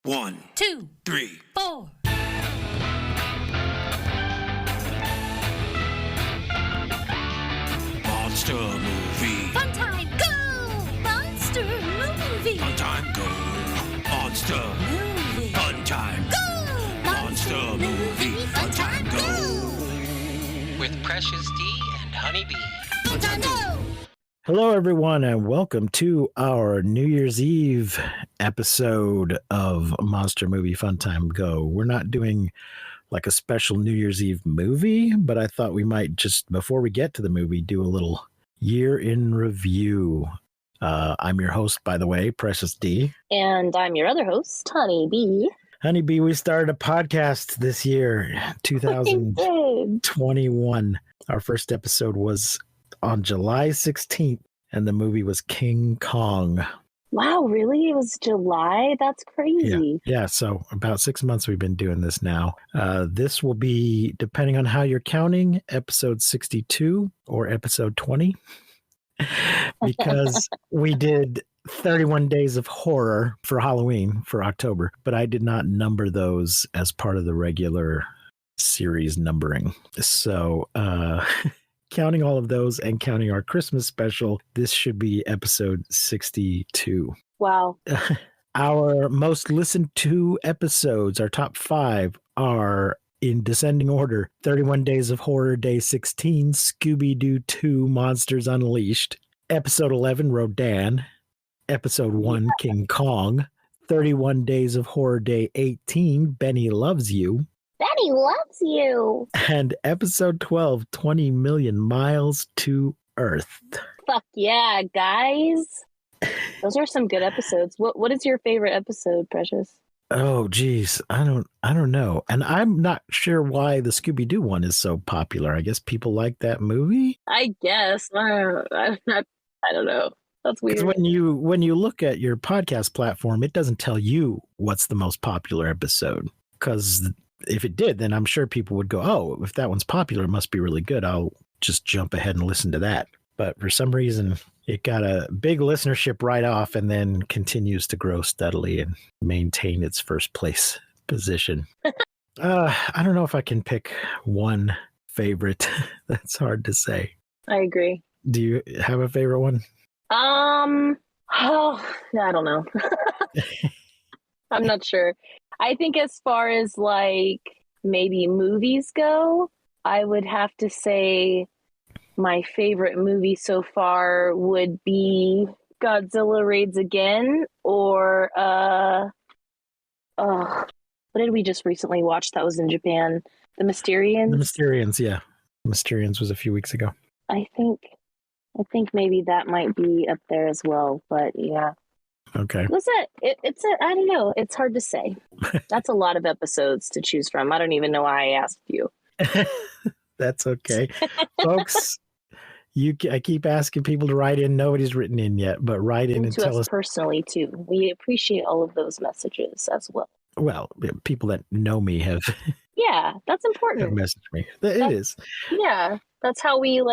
1, 2, 3, 4. Monster movie. Fun time, go! Monster movie. Fun time, go. Monster. Movie. Fun time. Go! Monster movie. Fun time, go. With Precious D and Honeybee. Fun time, go! Hello, everyone, and welcome to our New Year's Eve episode of Monster Movie Fun Time Go. We're not doing like a special New Year's Eve movie, but I thought we might just, before we get to the movie, do a little year in review. I'm your host, by the way, Precious D. And I'm your other host, Honeybee. Honeybee, we started a podcast this year, 2021. Our first episode was on July 16th, and the movie was King Kong. Wow, really? It was July? That's crazy. Yeah, so about 6 months we've been doing this now. This will be, depending on how you're counting, episode 62 or episode 20, because we did 31 Days of Horror for Halloween for October, but I did not number those as part of the regular series numbering. So, counting all of those and counting our Christmas special, this should be episode 62. Wow. Our most listened to episodes, our top 5, are in descending order: 31 Days of Horror, Day 16, Scooby-Doo 2, Monsters Unleashed, Episode 11, Rodan, Episode 1, King Kong, 31 Days of Horror, Day 18, Benny Loves You, Benny loves you. and Episode 12, 20 Million Miles to Earth. Fuck yeah, guys. Those are some good episodes. What is your favorite episode, Precious? Oh, geez. I don't know. And I'm not sure why the Scooby-Doo one is so popular. I guess people like that movie. I guess. I don't know. That's weird. Because when you look at your podcast platform, it doesn't tell you what's the most popular episode. Because if it did, then I'm sure people would go, oh, if that one's popular, it must be really good. I'll just jump ahead and listen to that. But for some reason, it got a big listenership right off and then continues to grow steadily and maintain its first place position. I don't know if I can pick one favorite. That's hard to say. I agree. Do you have a favorite one? I don't know. I'm not sure. I think as far as like maybe movies go, I would have to say my favorite movie so far would be Godzilla Raids Again, or what did we just recently watch that was in Japan? The Mysterians? The Mysterians, yeah. Mysterians was a few weeks ago. I think maybe that might be up there as well, but yeah. Okay. It's I don't know. It's hard to say. That's a lot of episodes to choose from. I don't even know why I asked you. That's okay. Folks, I keep asking people to write in. Nobody's written in yet, but write in and to tell us personally too. We appreciate all of those messages as well. Well, people that know me have Yeah, that's important. messaged me. It is. Yeah, that's how we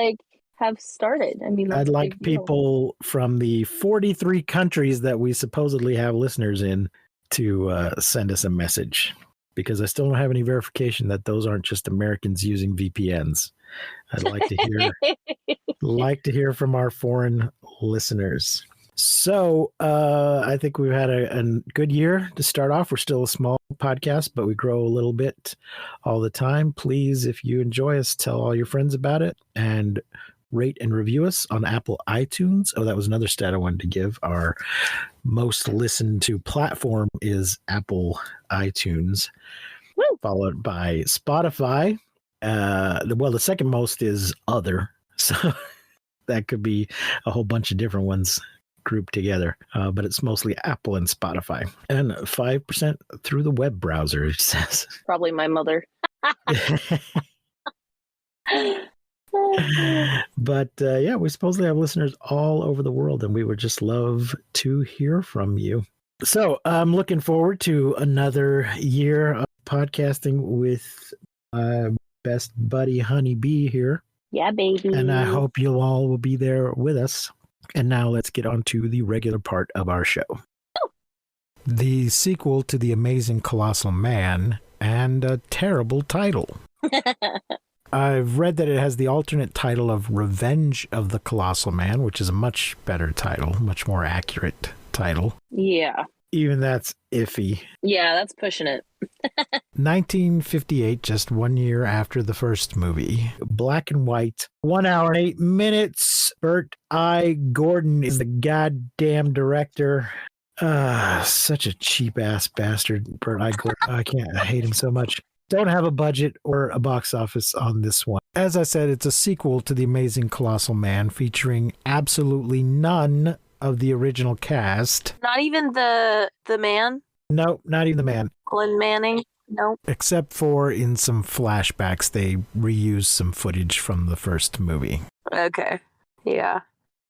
have started. I mean, I'd like people from the 43 countries that we supposedly have listeners in to send us a message, because I still don't have any verification that those aren't just Americans using VPNs. I'd like to hear from our foreign listeners. So I think we've had a good year to start off. We're still a small podcast, but we grow a little bit all the time. Please, if you enjoy us, tell all your friends about it and rate and review us on Apple iTunes. Oh, that was another stat I wanted to give. Our most listened to platform is Apple iTunes, followed by Spotify. The second most is Other. So that could be a whole bunch of different ones grouped together. But it's mostly Apple and Spotify. And 5% through the web browser, it says. Probably my mother. But yeah, we supposedly have listeners all over the world, and we would just love to hear from you. So I'm looking forward to another year of podcasting with my best buddy Honeybee here. Yeah, baby. And I hope you all will be there with us. And now let's get on to the regular part of our show. The sequel to The Amazing Colossal Man, and a terrible title. I've read that it has the alternate title of Revenge of the Colossal Man, which is a much better title, much more accurate title. Yeah. Even that's iffy. Yeah, that's pushing it. 1958, just 1 year after the first movie. Black and white. 1 hour and 8 minutes. Bert I. Gordon is the goddamn director. Such a cheap ass bastard, Bert I. Gordon. I hate him so much. Don't have a budget or a box office on this one. As I said, it's a sequel to The Amazing Colossal Man, featuring absolutely none of the original cast. Not even the man? No, not even the man. Glenn Manning? No. Except for in some flashbacks, they reused some footage from the first movie. Okay. Yeah.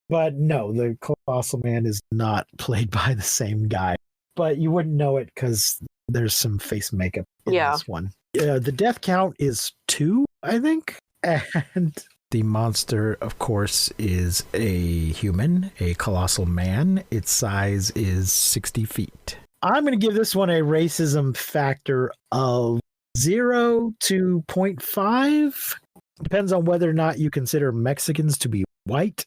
But no, the Colossal Man is not played by the same guy. But you wouldn't know it because there's some face makeup in this one. The death count is 2, I think. And the monster, of course, is a human, a colossal man. Its size is 60 feet. I'm going to give this one a racism factor of 0 to 0.5. Depends on whether or not you consider Mexicans to be white,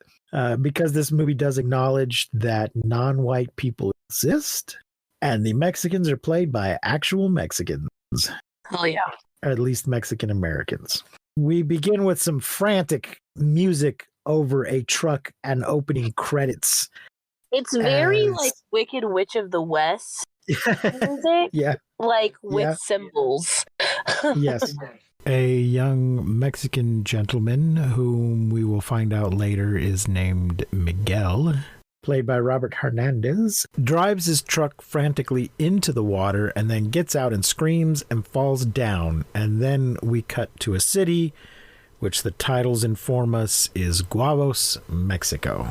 because this movie does acknowledge that non-white people exist, and the Mexicans are played by actual Mexicans. Oh, yeah. At least Mexican Americans. We begin with some frantic music over a truck and opening credits. It's very like Wicked Witch of the West music. Yeah. Like with symbols. Yes. A young Mexican gentleman whom we will find out later is named Miguel, played by Robert Hernandez, drives his truck frantically into the water and then gets out and screams and falls down. And then we cut to a city, which the titles inform us is Guavos, Mexico.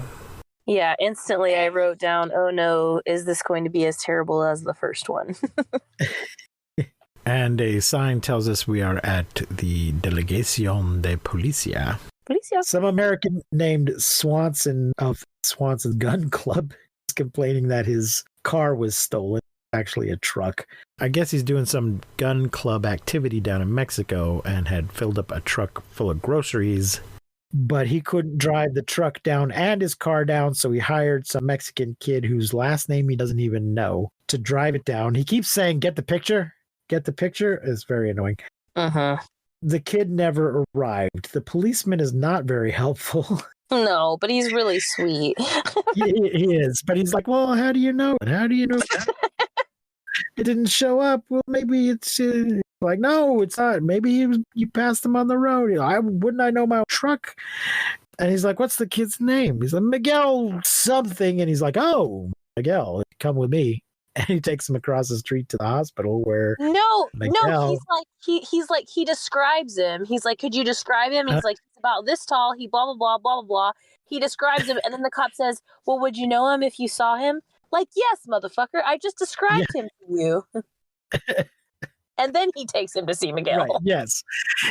Yeah, instantly I wrote down, oh no, is this going to be as terrible as the first one? And a sign tells us we are at the Delegación de Policía. Some American named Swanson of Swanson's Gun Club is complaining that his car was stolen. Actually a truck. I guess he's doing some gun club activity down in Mexico and had filled up a truck full of groceries, but he couldn't drive the truck down and his car down, so he hired some Mexican kid whose last name he doesn't even know to drive it down. He keeps saying, "Get the picture? Get the picture?" It's very annoying. The kid never arrived. The policeman is not very helpful. No, but he's really sweet. He is, but he's like, well, how do you know? And how do you know it didn't show up? Well, maybe it's like, no, it's not. Maybe you passed him on the road. Wouldn't I know my truck? And he's like, what's the kid's name? He's like, Miguel something. And he's like, oh, Miguel, come with me. And he takes him across the street to the hospital where Miguel, he's like he describes him. He's like, could you describe him? He's like, he's about this tall. He blah blah blah blah blah blah. He describes him, and then the cop says, "Well, would you know him if you saw him?" Like, yes, motherfucker, I just described him to you. And then he takes him to see Miguel. Right.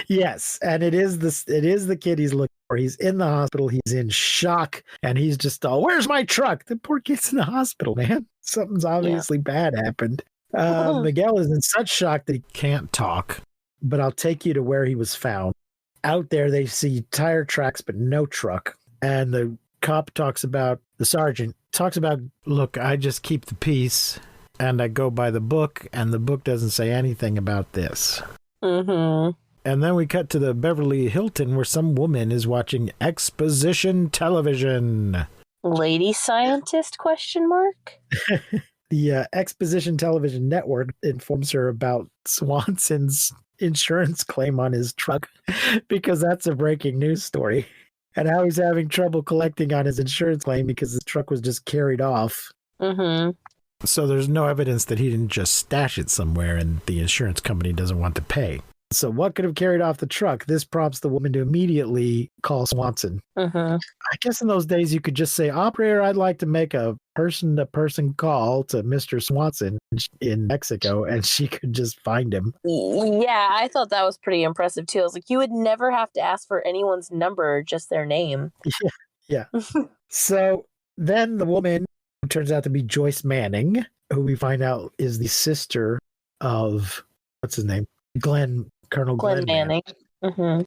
Yes, and it is the kid he's looking for. He's in the hospital. He's in shock, and he's just where's my truck? The poor kid's in the hospital, man. Something's obviously bad happened. Miguel is in such shock that he can't talk, but I'll take you to where he was found. Out there, they see tire tracks, but no truck. And the sergeant talks about, look, I just keep the peace. And I go by the book, and the book doesn't say anything about this. And then we cut to the Beverly Hilton, where some woman is watching exposition television. Lady scientist, question mark? The Exposition Television Network informs her about Swanson's insurance claim on his truck, because that's a breaking news story. And how he's having trouble collecting on his insurance claim because his truck was just carried off. So there's no evidence that he didn't just stash it somewhere and the insurance company doesn't want to pay. So what could have carried off the truck? This prompts the woman to immediately call Swanson. I guess in those days you could just say, operator, I'd like to make a person-to-person call to Mr. Swanson in Mexico, and she could just find him. Yeah, I thought that was pretty impressive too. I was like, you would never have to ask for anyone's number, just their name. Yeah. So then the woman, who turns out to be Joyce Manning, who we find out is the sister of, what's his name? Colonel Glenn Manning. Hmm.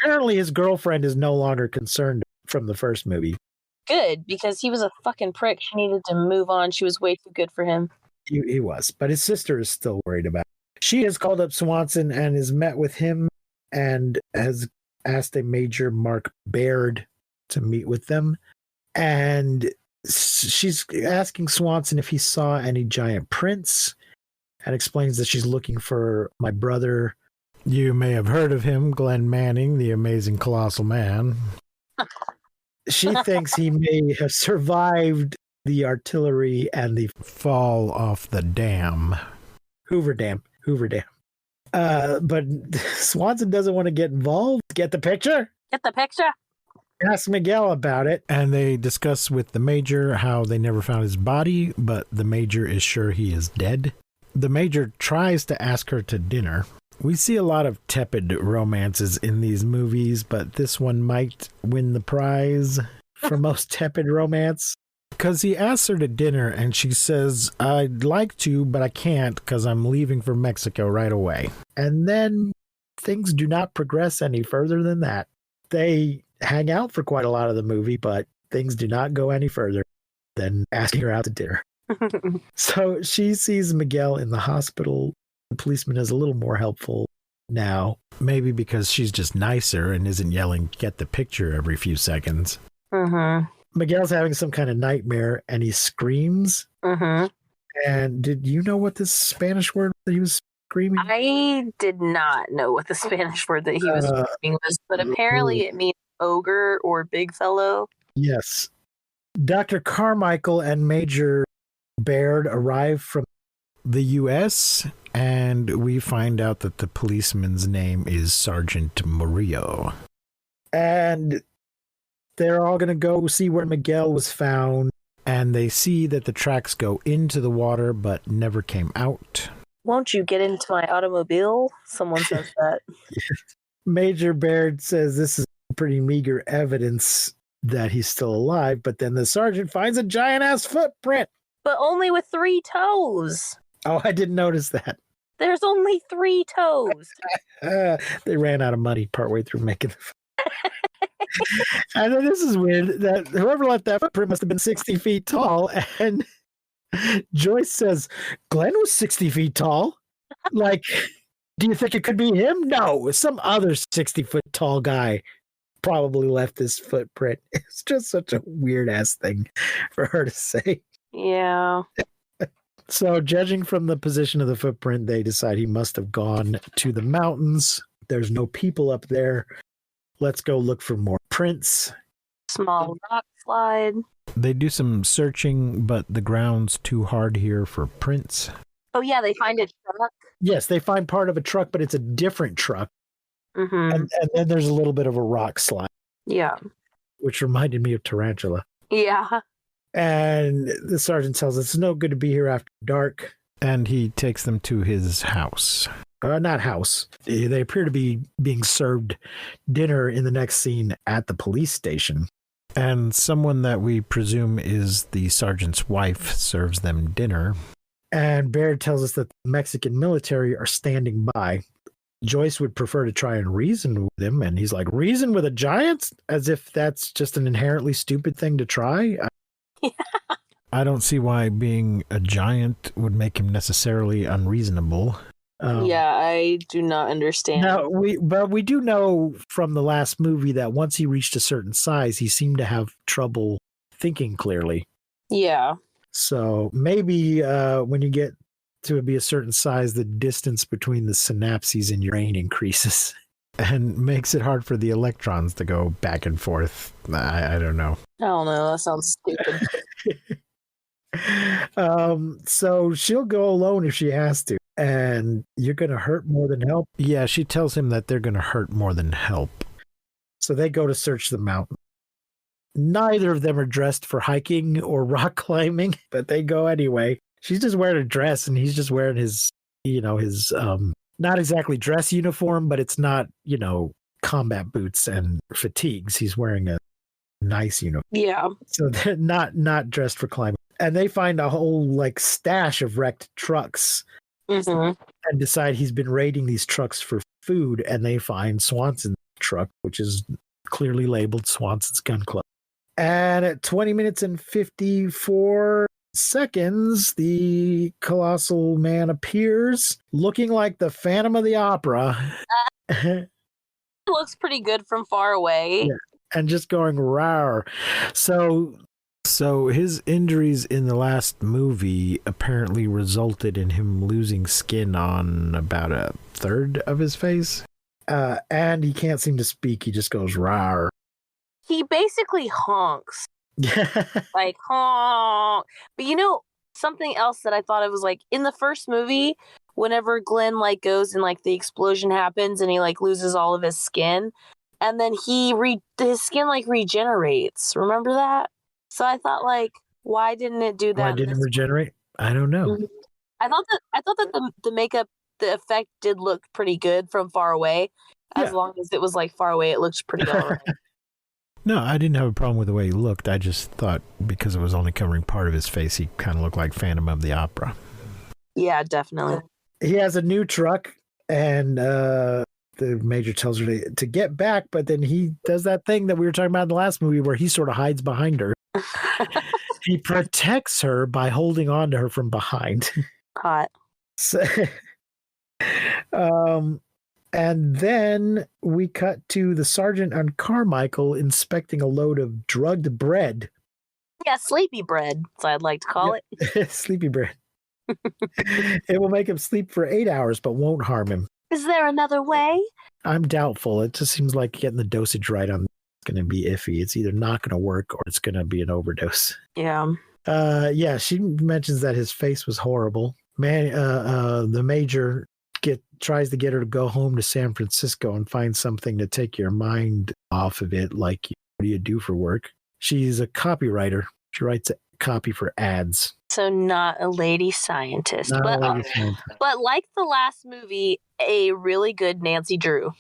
Apparently his girlfriend is no longer concerned from the first movie. Good, because he was a fucking prick. She needed to move on. She was way too good for him. He was, but his sister is still worried about it. She has called up Swanson and has met with him and has asked a Major Mark Baird to meet with them. And she's asking Swanson if he saw any giant prints and explains that she's looking for my brother. You may have heard of him, Glenn Manning, the amazing colossal man. She thinks he may have survived the artillery and the fall off the dam. Hoover Dam. But Swanson doesn't want to get involved. Get the picture? Get the picture? Ask Miguel about it. And they discuss with the Major how they never found his body, but the Major is sure he is dead. The Major tries to ask her to dinner. We see a lot of tepid romances in these movies, but this one might win the prize for most tepid romance. Because he asks her to dinner and she says, I'd like to, but I can't because I'm leaving for Mexico right away. And then things do not progress any further than that. They hang out for quite a lot of the movie, but things do not go any further than asking her out to dinner. So she sees Miguel in the hospital. The policeman is a little more helpful now, maybe because she's just nicer and isn't yelling, get the picture every few seconds. Mm-hmm. Miguel's having some kind of nightmare and he screams. Mm-hmm. And did you know what this Spanish word that he was screaming? I did not know what the Spanish word that he was screaming was, but apparently it means ogre or big fellow. Yes. Dr. Carmichael and Major Baird arrive from the U.S., and we find out that the policeman's name is Sergeant Murillo. And they're all going to go see where Miguel was found, and they see that the tracks go into the water but never came out. Won't you get into my automobile? Someone says that. Major Baird says this is pretty meager evidence that he's still alive, but then the sergeant finds a giant-ass footprint. But only with 3 toes. Oh, I didn't notice that. There's only 3 toes. They ran out of money partway through making the And then this is weird that whoever left that footprint must have been 60 feet tall. And Joyce says, Glenn was 60 feet tall. Like, do you think it could be him? No, some other 60-foot tall guy probably left this footprint. It's just such a weird ass thing for her to say. Yeah. So, judging from the position of the footprint, they decide he must have gone to the mountains. There's no people up there. Let's go look for more prints. Small rock slide. They do some searching, but the ground's too hard here for prints. Oh, yeah, they find a truck. Yes, they find part of a truck, but it's a different truck. Mm-hmm. And then there's a little bit of a rock slide. Yeah. Which reminded me of Tarantula. Yeah. And the sergeant tells us it's no good to be here after dark. And he takes them to his house. Not house. They appear to be being served dinner in the next scene at the police station. And someone that we presume is the sergeant's wife serves them dinner. And Baird tells us that the Mexican military are standing by. Joyce would prefer to try and reason with him. And he's like, reason with a giant? As if that's just an inherently stupid thing to try. I don't see why being a giant would make him necessarily unreasonable. Yeah, I do not understand. Now, we do know from the last movie that once he reached a certain size, he seemed to have trouble thinking clearly. Yeah. So maybe when you get to be a certain size, the distance between the synapses in your brain increases and makes it hard for the electrons to go back and forth. I don't know. I don't know. That sounds stupid. So she'll go alone if she has to. And you're going to hurt more than help. Yeah, she tells him that they're going to hurt more than help. So they go to search the mountain. Neither of them are dressed for hiking or rock climbing, but they go anyway. She's just wearing a dress and he's just wearing his not exactly dress uniform, but it's not, combat boots and fatigues. He's wearing a nice uniform. Yeah. So they're not dressed for climbing. And they find a whole like stash of wrecked trucks Mm-hmm. and decide he's been raiding these trucks for food. And they find Swanson's truck, which is clearly labeled Swanson's Gun Club. And at 20 minutes and 54 seconds, the colossal man appears looking like the Phantom of the Opera. It looks pretty good from far away. Yeah. And just going rawr. So his injuries in the last movie apparently resulted in him losing skin on about a third of his face. And he can't seem to speak. He just goes rawr. He basically honks. Like, honk. But you know, something else that I thought of was like in the first movie, whenever Glenn like goes and like the explosion happens and he like loses all of his skin, and then his skin like regenerates. Remember that? So I thought like, why didn't it do that? Why didn't it regenerate? I don't know. Mhm. I thought that the makeup, the effect did look pretty good from far away. As long as it was like far away, it looked pretty all right. No, I didn't have a problem with the way he looked. I just thought because it was only covering part of his face, he kind of looked like Phantom of the Opera. Yeah, definitely. He has a new truck, and the major tells her to get back, but then he does that thing that we were talking about in the last movie where he sort of hides behind her. He protects her by holding on to her from behind. Hot. So, and then we cut to the sergeant and Carmichael inspecting a load of drugged bread. Yeah, sleepy bread, as I'd like to call it. Sleepy bread. It will make him sleep for 8 hours, but won't harm him. Is there another way? I'm doubtful. It just seems like getting the dosage right on it's going to be iffy. It's either not going to work or it's going to be an overdose. Yeah. Yeah, she mentions that his face was horrible. Man, the major tries to get her to go home to San Francisco and find something to take your mind off of it. Like, what do you do for work? She's a copywriter. She writes a copy for ads. So not a lady scientist, Not but a lady scientist. but like the last movie, a really good Nancy Drew.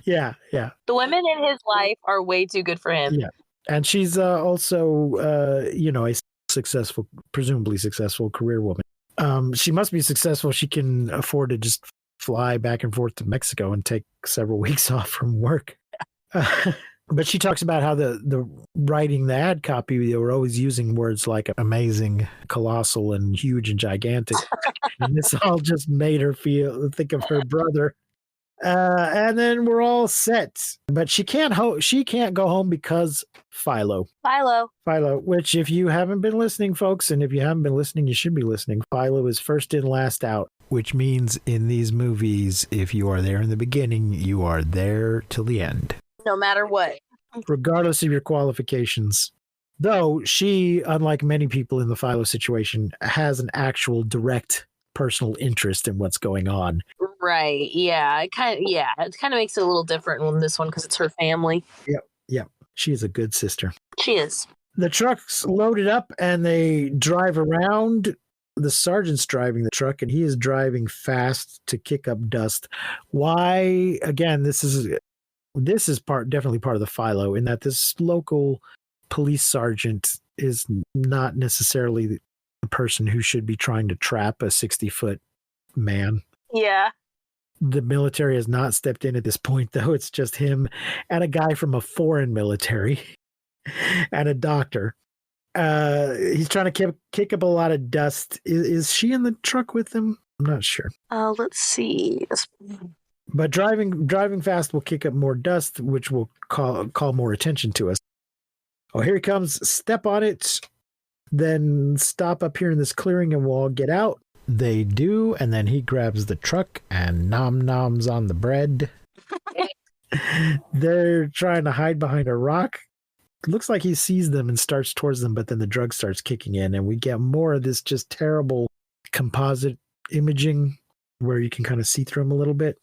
Yeah. The women in his life are way too good for him. Yeah. And she's also, a successful, presumably successful career woman. She must be successful. She can afford to just fly back and forth to Mexico and take several weeks off from work. But she talks about how the writing the ad copy, they were always using words like amazing, colossal, and huge and gigantic. And this all just made her think of her brother. And then we're all set. But she can't go home because Philo, which if you haven't been listening, folks, and if you haven't been listening, you should be listening. Philo is first in, last out, which means in these movies, if you are there in the beginning, you are there till the end. No matter what. Regardless of your qualifications. Though she, unlike many people in the Philo situation, has an actual direct personal interest in what's going on. Right. Yeah. It kind of makes it a little different in this one because it's her family. Yep. She is a good sister. She is. The truck's loaded up and they drive around. The sergeant's driving the truck and he is driving fast to kick up dust. Why? Again, this is definitely part of the Philo in that this local police sergeant is not necessarily the person who should be trying to trap a 60-foot man. Yeah. The military has not stepped in at this point, though. It's just him and a guy from a foreign military and a doctor. He's trying to kick up a lot of dust. Is she in the truck with him? I'm not sure. Let's see. But driving fast will kick up more dust, which will call more attention to us. Oh, here he comes. Step on it. Then stop up here in this clearing and we'll all get out. They do, and then he grabs the truck and noms on the bread. They're trying to hide behind a rock. It looks like he sees them and starts towards them, but then the drug starts kicking in, and we get more of this just terrible composite imaging where you can kind of see through them a little bit.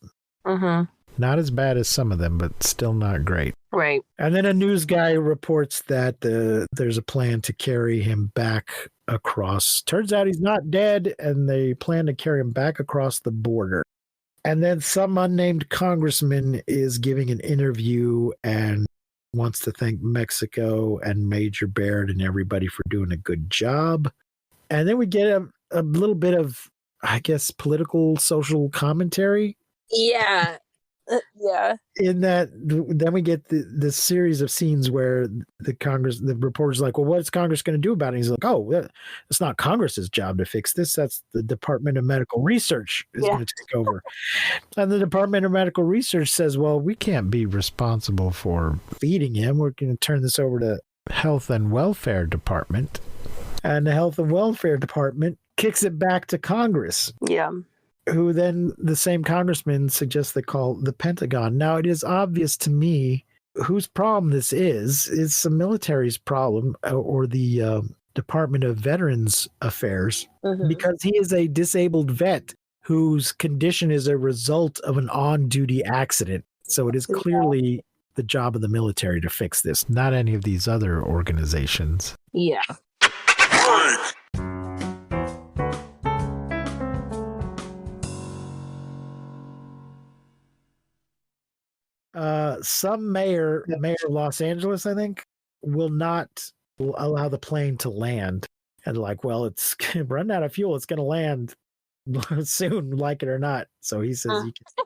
Mm-hmm. Not as bad as some of them, but still not great. Right. And then a news guy reports that there's a plan to carry him back across. Turns out he's not dead, and they plan to carry him back across the border. And then some unnamed congressman is giving an interview, and wants to thank Mexico and Major Baird and everybody for doing a good job. And then we get a little bit of, I guess, political, social commentary. Yeah. Yeah. In that, then we get this series of scenes where the reporter's like, well, what's Congress going to do about it? And he's like, oh, it's not Congress's job to fix this. That's the Department of Medical Research is going to take over. And the Department of Medical Research says, well, we can't be responsible for feeding him. We're going to turn this over to Health and Welfare Department. And the Health and Welfare Department kicks it back to Congress. Yeah. Who then the same congressman suggests they call the Pentagon. Now, it is obvious to me whose problem this is. It's the military's problem or the Department of Veterans Affairs, because he is a disabled vet whose condition is a result of an on-duty accident. So it is clearly the job of the military to fix this, not any of these other organizations. Yeah. Some mayor of Los Angeles, I think, will not allow the plane to land. And like, well, it's running out of fuel. It's going to land soon, like it or not. So he says you can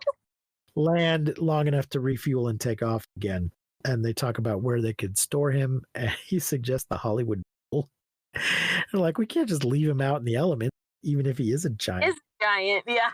land long enough to refuel and take off again. And they talk about where they could store him. And he suggests the Hollywood Bowl. And like, we can't just leave him out in the element, even if he is a giant. It's giant, yeah.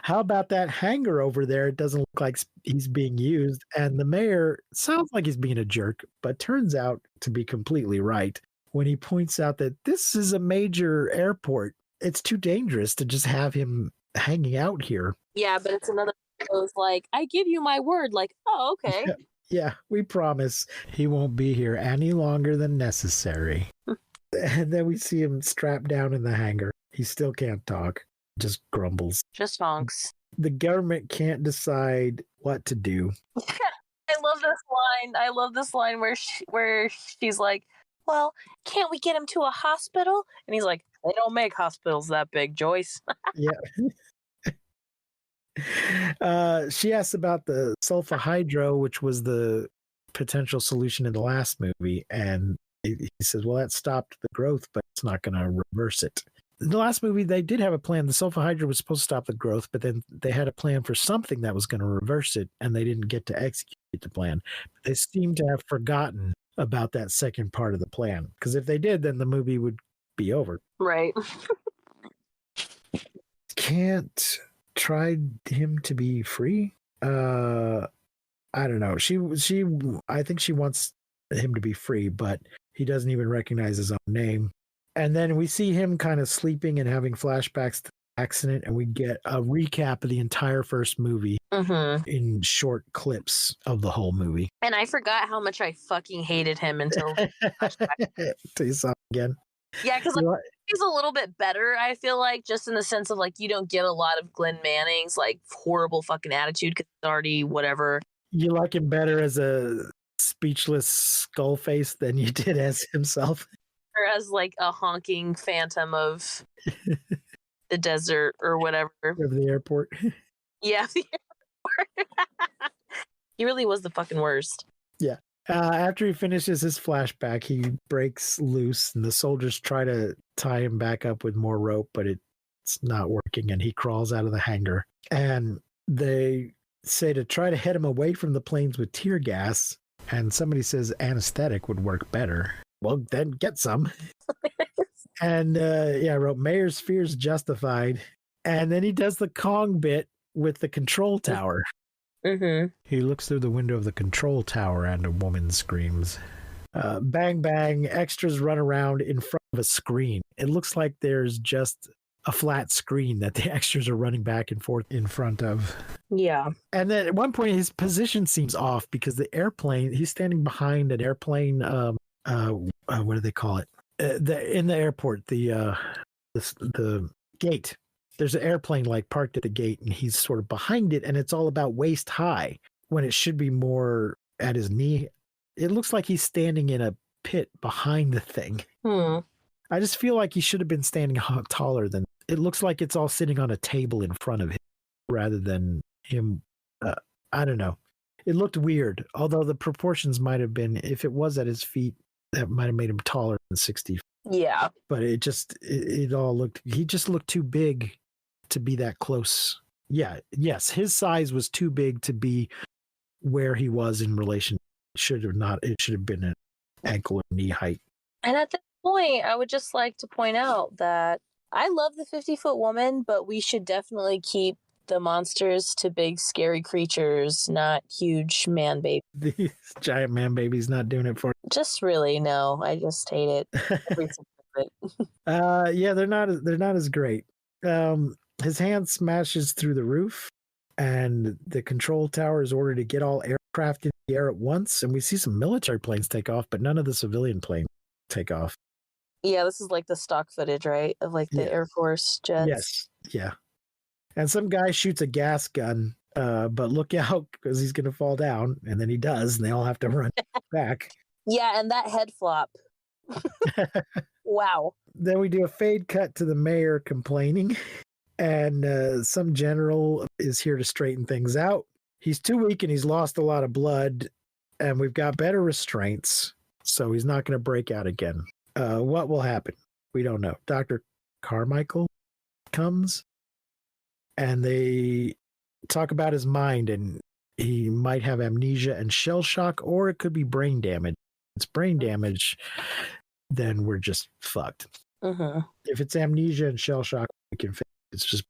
How about that hangar over there? It doesn't look like he's being used. And the mayor sounds like he's being a jerk, but turns out to be completely right when he points out that this is a major airport. It's too dangerous to just have him hanging out here. Yeah, but it's another one of those like, I give you my word, like, oh, okay. Yeah, we promise he won't be here any longer than necessary. And then we see him strapped down in the hangar. He still can't talk. Just grumbles. Just honks. The government can't decide what to do. I love this line. I love this line where she's like, well, can't we get him to a hospital? And he's like, they don't make hospitals that big, Joyce. Yeah. She asks about the sulfahydro, which was the potential solution in the last movie. And he says, well, that stopped the growth, but it's not going to reverse it. In the last movie, they did have a plan. The sulfahydro was supposed to stop the growth, but then they had a plan for something that was going to reverse it, and they didn't get to execute the plan. They seem to have forgotten about that second part of the plan, because if they did, then the movie would be over. Right. Can't try him to be free? I don't know. I think she wants him to be free, but he doesn't even recognize his own name. And then we see him kind of sleeping and having flashbacks to the accident, and we get a recap of the entire first movie in short clips of the whole movie. And I forgot how much I fucking hated him until Till you saw him again. Yeah, because like, he's a little bit better, I feel like, just in the sense of like you don't get a lot of Glenn Manning's like horrible fucking attitude because it's already whatever. You like him better as a speechless skull face than you did as himself. Or as like a honking phantom of the desert or whatever. Of the airport. Yeah, the airport. He really was the fucking worst. Yeah. After he finishes his flashback, he breaks loose, and the soldiers try to tie him back up with more rope, but it's not working, and he crawls out of the hangar. And they say to try to head him away from the planes with tear gas, and somebody says anesthetic would work better. Well, then get some. And I wrote Mayor's fears justified. And then he does the Kong bit with the control tower. He looks through the window of the control tower and a woman screams. Bang, bang. Extras run around in front of a screen. It looks like there's just a flat screen that the extras are running back and forth in front of. Yeah. And then at one point, his position seems off because the airplane, he's standing behind an airplane. What do they call it? In the airport, the gate. There's an airplane like parked at the gate, and he's sort of behind it, and it's all about waist high when it should be more at his knee. It looks like he's standing in a pit behind the thing. I just feel like he should have been standing taller than. It looks like it's all sitting on a table in front of him rather than him. I don't know. It looked weird, although the proportions might have been, if it was at his feet, that might have made him taller than 60. Yeah. But it all looked, he just looked too big to be that close. Yeah, yes, his size was too big to be where he was in relation. It should have been an ankle or knee height. And at this point, I would just like to point out that I love the 50-foot woman, but we should definitely keep the monsters to big, scary creatures, not huge man babies. These giant man babies not doing it for Just really, no. I just hate it. Every second of it. yeah, they're not as great. His hand smashes through the roof, and the control tower is ordered to get all aircraft in the air at once. And we see some military planes take off, but none of the civilian planes take off. Yeah, this is like the stock footage, right? Of like the Yeah. Air Force jets. Yes, yeah. And some guy shoots a gas gun, but look out because he's going to fall down. And then he does, and they all have to run back. Yeah, and that head flop. Wow. Then we do a fade cut to the mayor complaining, and some general is here to straighten things out. He's too weak and he's lost a lot of blood, and we've got better restraints, so he's not going to break out again. What will happen? We don't know. Dr. Carmichael comes, and they talk about his mind, and he might have amnesia and shell shock, or it could be brain damage. If it's brain damage, then we're just fucked. Mm-hmm. If it's amnesia and shell shock, we can fix it. It's just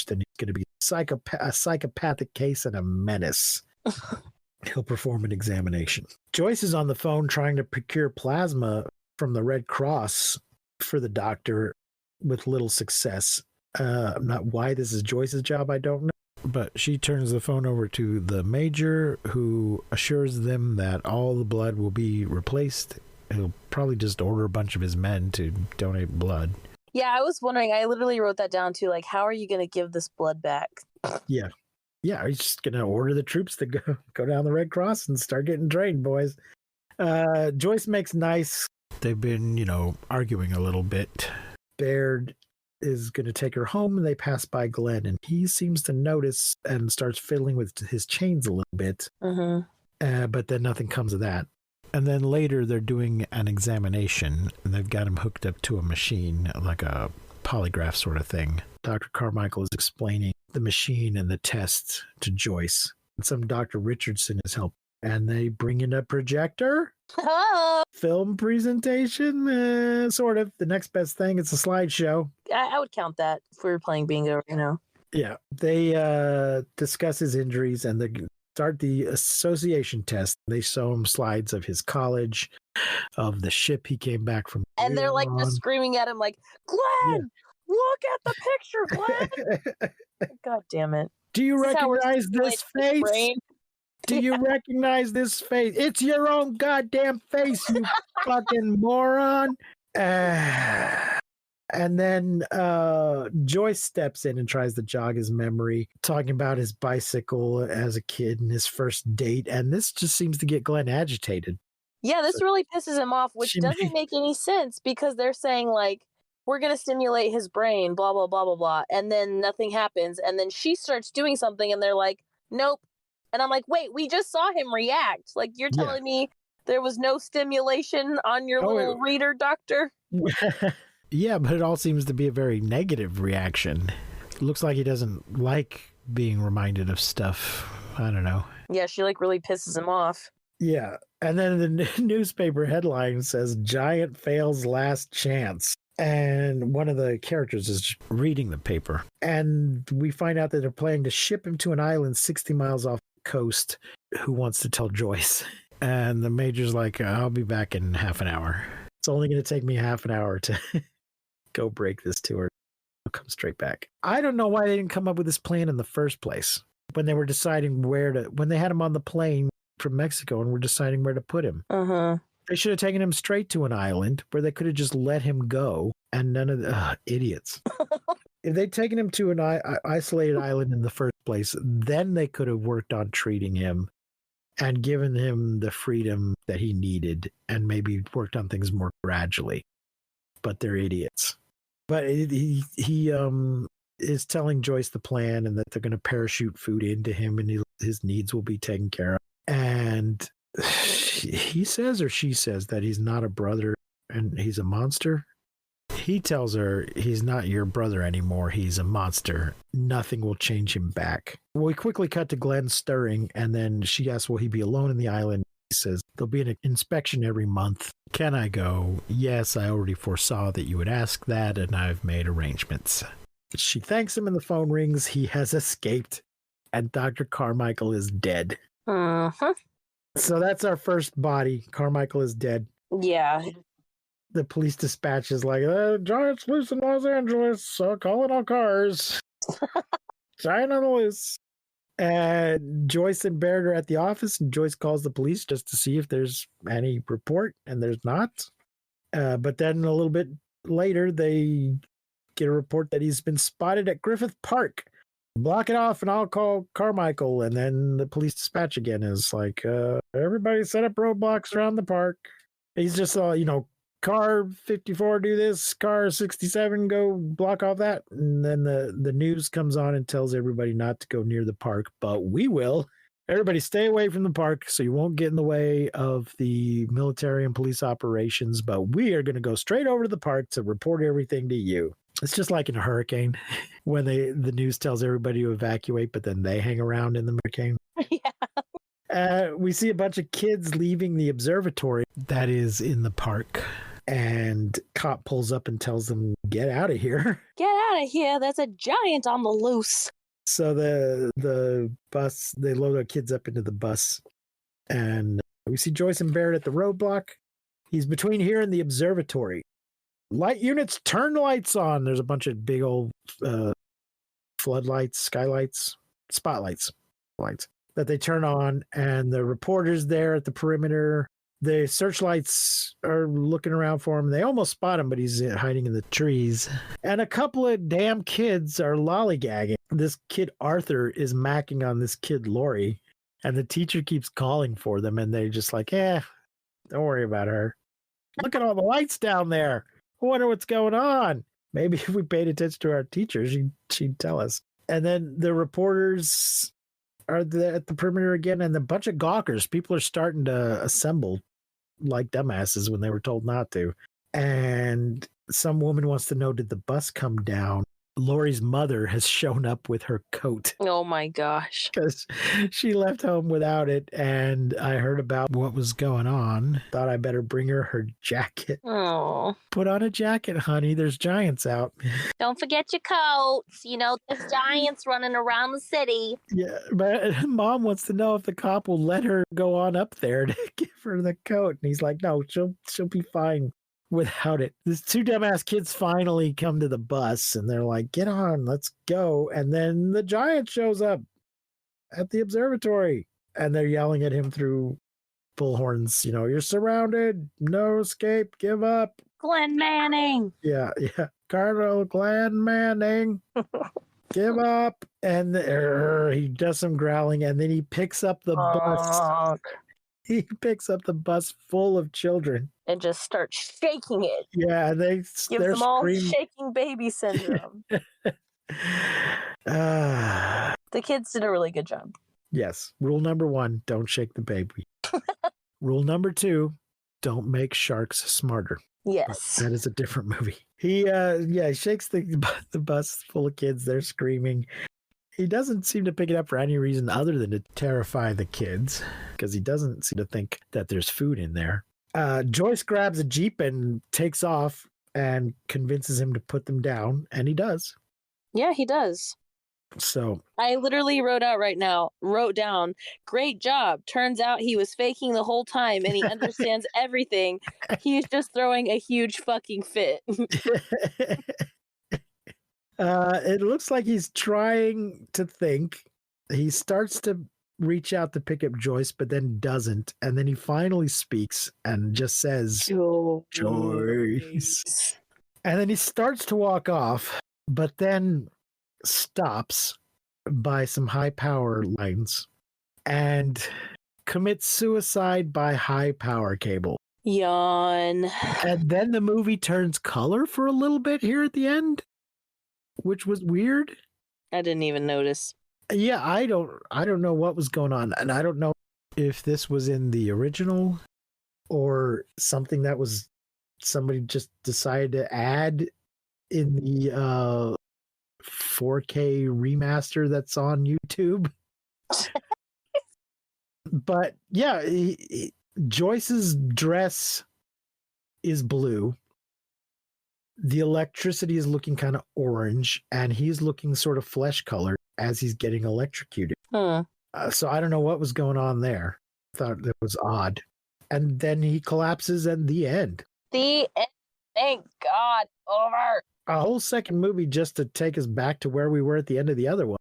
then he's going to be a psychopathic case and a menace. He'll perform an examination. Joyce is on the phone trying to procure plasma from the Red Cross for the doctor with little success. Not why this is Joyce's job, I don't know. But she turns the phone over to the major, who assures them that all the blood will be replaced. He'll probably just order a bunch of his men to donate blood. Yeah, I was wondering, I literally wrote that down too. Like, how are you going to give this blood back? Yeah, he's just going to order the troops to go down the Red Cross and start getting trained, boys. Joyce makes nice. They've been, arguing a little bit. Baird is going to take her home, and they pass by Glenn, and he seems to notice and starts fiddling with his chains a little bit. Mm-hmm. But then nothing comes of that. And then later they're doing an examination, and they've got him hooked up to a machine, like a polygraph sort of thing. Dr. Carmichael is explaining the machine and the test to Joyce. And some Dr. Richardson is helping. And they bring in a projector. Oh, Film presentation, sort of. The next best thing, it's a slideshow. I would count that if we were playing bingo, Yeah. They discuss his injuries, and they start the association test. They show him slides of his college, of the ship he came back from. And they're like on. just screaming at him like, Glenn, look at the picture, Glenn. God damn it. Do you This is how we're recognize this face? Brain. Do you recognize this face? It's your own goddamn face, you fucking moron. And then Joyce steps in and tries to jog his memory, talking about his bicycle as a kid and his first date. And this just seems to get Glenn agitated. Yeah, this really pisses him off, which doesn't make any sense because they're saying like, we're going to stimulate his brain, blah, blah, blah, blah, blah. And then nothing happens. And then she starts doing something and they're like, nope. And I'm like, wait, we just saw him react. Like, you're telling me there was no stimulation on your little reader, doctor? Yeah, but it all seems to be a very negative reaction. It looks like he doesn't like being reminded of stuff. I don't know. Yeah, she like really pisses him off. Yeah. And then the newspaper headline says, Giant fails last chance. And one of the characters is reading the paper. And we find out that they're planning to ship him to an island 60 miles off the coast. Who wants to tell Joyce? And the major's like, I'll be back in half an hour. It's only going to take me half an hour to go break this to her. I'll come straight back. I don't know why they didn't come up with this plan in the first place. When they were deciding when they had him on the plane from Mexico and were deciding where to put him. Uh-huh. They should have taken him straight to an island where they could have just let him go, and none of the idiots. If they'd taken him to an isolated island in the first place, then they could have worked on treating him and given him the freedom that he needed and maybe worked on things more gradually. But they're idiots. But he is telling Joyce the plan and that they're going to parachute food into him and his needs will be taken care of. And he says or she says that he's not a brother and he's a monster. He tells her he's not your brother anymore. He's a monster. Nothing will change him back. We quickly cut to Glenn stirring, and then she asks, will he be alone in the island? He says, there'll be an inspection every month. Can I go? Yes, I already foresaw that you would ask that, and I've made arrangements. She thanks him and the phone rings. He has escaped, and Dr. Carmichael is dead. Uh-huh. So that's our first body. Carmichael is dead. Yeah. The police dispatch is like, Giants loose in Los Angeles, so call it all cars. Giant on the loose. And Joyce and Barrett are at the office, and Joyce calls the police just to see if there's any report, and there's not. But then a little bit later, they get a report that he's been spotted at Griffith Park. Block it off, and I'll call Carmichael. And then the police dispatch again is like, everybody set up roadblocks around the park. He's just, car 54 do this, car 67 go block off that. And then the news comes on and tells everybody not to go near the park, but we will. Everybody stay away from the park so you won't get in the way of the military and police operations, but we are going to go straight over to the park to report everything to you. It's just like in a hurricane when the news tells everybody to evacuate, but then they hang around in the hurricane. Yeah. We see a bunch of kids leaving the observatory that is in the park. And cop pulls up and tells them, get out of here. Get out of here. There's a giant on the loose. So the bus, they load our kids up into the bus. And we see Joyce and Barrett at the roadblock. He's between here and the observatory. Light units, turn lights on. There's a bunch of big old floodlights, skylights, spotlights, lights that they turn on. And the reporters there at the perimeter. The searchlights are looking around for him. They almost spot him, but he's hiding in the trees. And a couple of damn kids are lollygagging. This kid, Arthur, is macking on this kid, Lori. And the teacher keeps calling for them. And they're just like, don't worry about her. Look at all the lights down there. I wonder what's going on. Maybe if we paid attention to our teacher, she'd tell us. And then the reporters are at the perimeter again, and a bunch of gawkers. People are starting to assemble like dumbasses when they were told not to. And some woman wants to know, did the bus come down? Lori's mother has shown up with her coat Oh my gosh. because she left home without it. And I heard about what was going on. Thought I better bring her jacket. Oh. Put on a jacket, honey. There's giants out. Don't forget your coats. There's giants running around the city. Yeah, but mom wants to know if the cop will let her go on up there to give her the coat. And he's like, no, she'll be fine without it. These two dumbass kids finally come to the bus and they're like, get on, let's go. And then the giant shows up at the observatory and they're yelling at him through bullhorns, you're surrounded, no escape, give up. Glenn Manning. Yeah. Colonel Glenn Manning, give up. And he does some growling and then he picks up the bus. He picks up the bus full of children. And just starts shaking it. Yeah, they're them all screaming. shaking baby syndrome. The kids did a really good job. Yes. Rule number 1, don't shake the baby. Rule number 2, don't make sharks smarter. Yes. That is a different movie. He shakes the bus full of kids. They're screaming. He doesn't seem to pick it up for any reason other than to terrify the kids because he doesn't seem to think that there's food in there. Joyce grabs a Jeep and takes off and convinces him to put them down, and he does. Yeah, he does. So I literally wrote down, great job. Turns out he was faking the whole time and he understands everything. He's just throwing a huge fucking fit. It looks like he's trying to think. He starts to reach out to pick up Joyce, but then doesn't. And then he finally speaks and just says, Joyce. And then he starts to walk off, but then stops by some high power lines and commits suicide by high power cable. Yawn. And then the movie turns color for a little bit here at the end, which was weird. I didn't even notice. Yeah, I don't know what was going on, and I don't know if this was in the original or something that was somebody just decided to add in the 4K remaster that's on YouTube. But yeah, Joyce's dress is blue. The electricity is looking kind of orange, and he's looking sort of flesh colored as he's getting electrocuted. So I don't know what was going on there. I thought that was odd. And then he collapses at the end. The end. Thank God. Over. A whole second movie just to take us back to where we were at the end of the other one.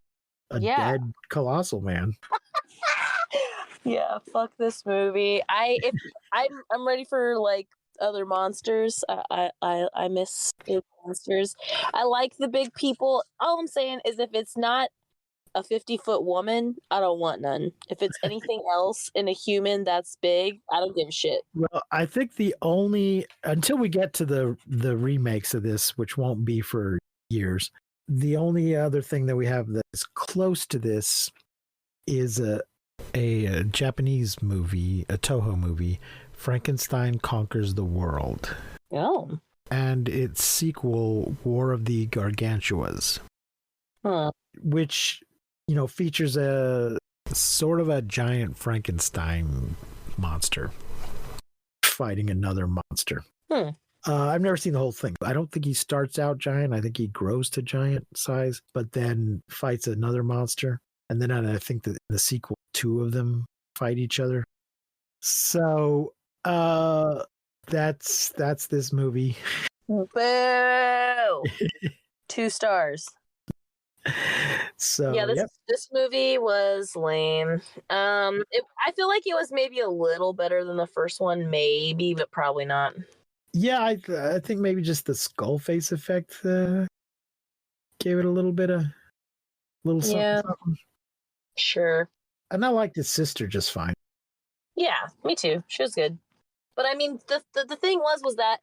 A dead Colossal Man. Yeah, fuck this movie. I'm ready for like other monsters. I miss big monsters. I like the big people. All I'm saying is if it's not a 50-foot woman, I don't want none. If it's anything else in a human that's big, I don't give a shit. Well, I think the only, until we get to the remakes of this, which won't be for years, the only other thing that we have that's close to this is a Japanese movie, a Toho movie, Frankenstein Conquers the World. Oh. And its sequel, War of the Gargantuas. Huh. Which, features a sort of a giant Frankenstein monster fighting another monster. I've never seen the whole thing. I don't think he starts out giant. I think he grows to giant size, but then fights another monster. And then I think that in the sequel, two of them fight each other. So that's this movie. Boo! 2 stars. So yeah, this movie was lame. I feel like it was maybe a little better than the first one, maybe, but probably not. Yeah, I think maybe just the skull face effect gave it a little bit of something. Sure. And I liked his sister just fine. Yeah, me too. She was good. But I mean, the thing was that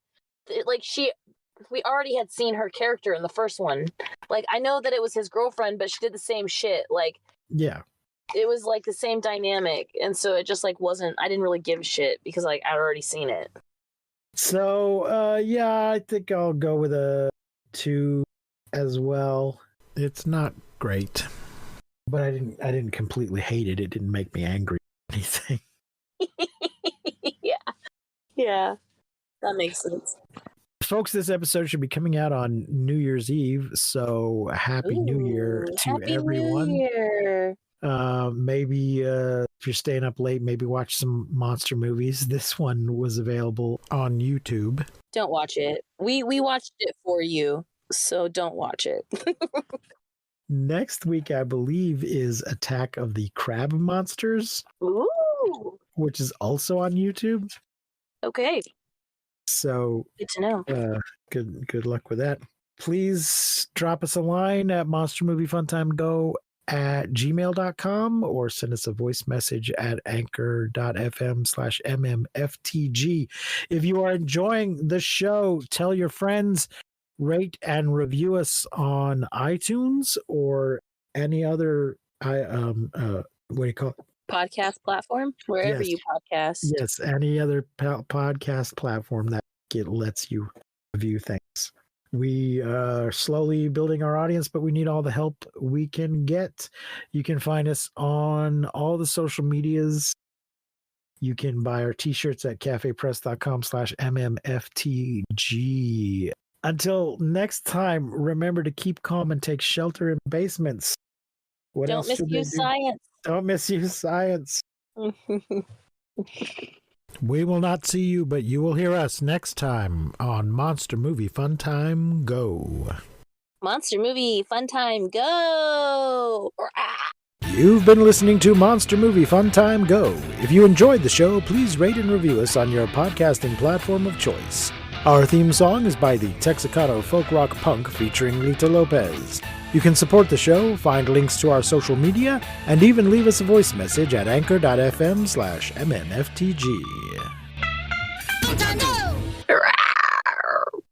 we already had seen her character in the first one. Like, I know that it was his girlfriend, but she did the same shit. Like, yeah, it was like the same dynamic, and so it just like wasn't. I didn't really give a shit because like I'd already seen it. So yeah, I think I'll go with a 2 as well. It's not great, but I didn't completely hate it. It didn't make me angry or anything. Yeah, that makes sense. Folks, this episode should be coming out on New Year's Eve, so Happy New Year to everyone. New Year. Maybe if you're staying up late, maybe watch some monster movies. This one was available on YouTube. Don't watch it. We watched it for you, so don't watch it. Next week, I believe, is Attack of the Crab Monsters. Ooh. Which is also on YouTube. Okay. So good to know. Good luck with that. Please drop us a line at monstermoviefuntimego@gmail.com or send us a voice message at anchor.fm/mmftg. If you are enjoying the show, tell your friends, rate and review us on iTunes or any other what do you call it? Podcast platform, wherever you podcast. Yes, any other podcast platform that lets you review things. We are slowly building our audience, but we need all the help we can get. You can find us on all the social medias. You can buy our t-shirts at cafepress.com/mmftg. Until next time, remember to keep calm and take shelter in basements. Don't misuse science. Don't misuse science. We will not see you, but you will hear us next time on Monster Movie Fun Time Go. Monster Movie Fun Time Go! You've been listening to Monster Movie Fun Time Go. If you enjoyed the show, please rate and review us on your podcasting platform of choice. Our theme song is by the Texacato Folk Rock Punk featuring Lita Lopez. You can support the show, find links to our social media, and even leave us a voice message at anchor.fm/mmftg.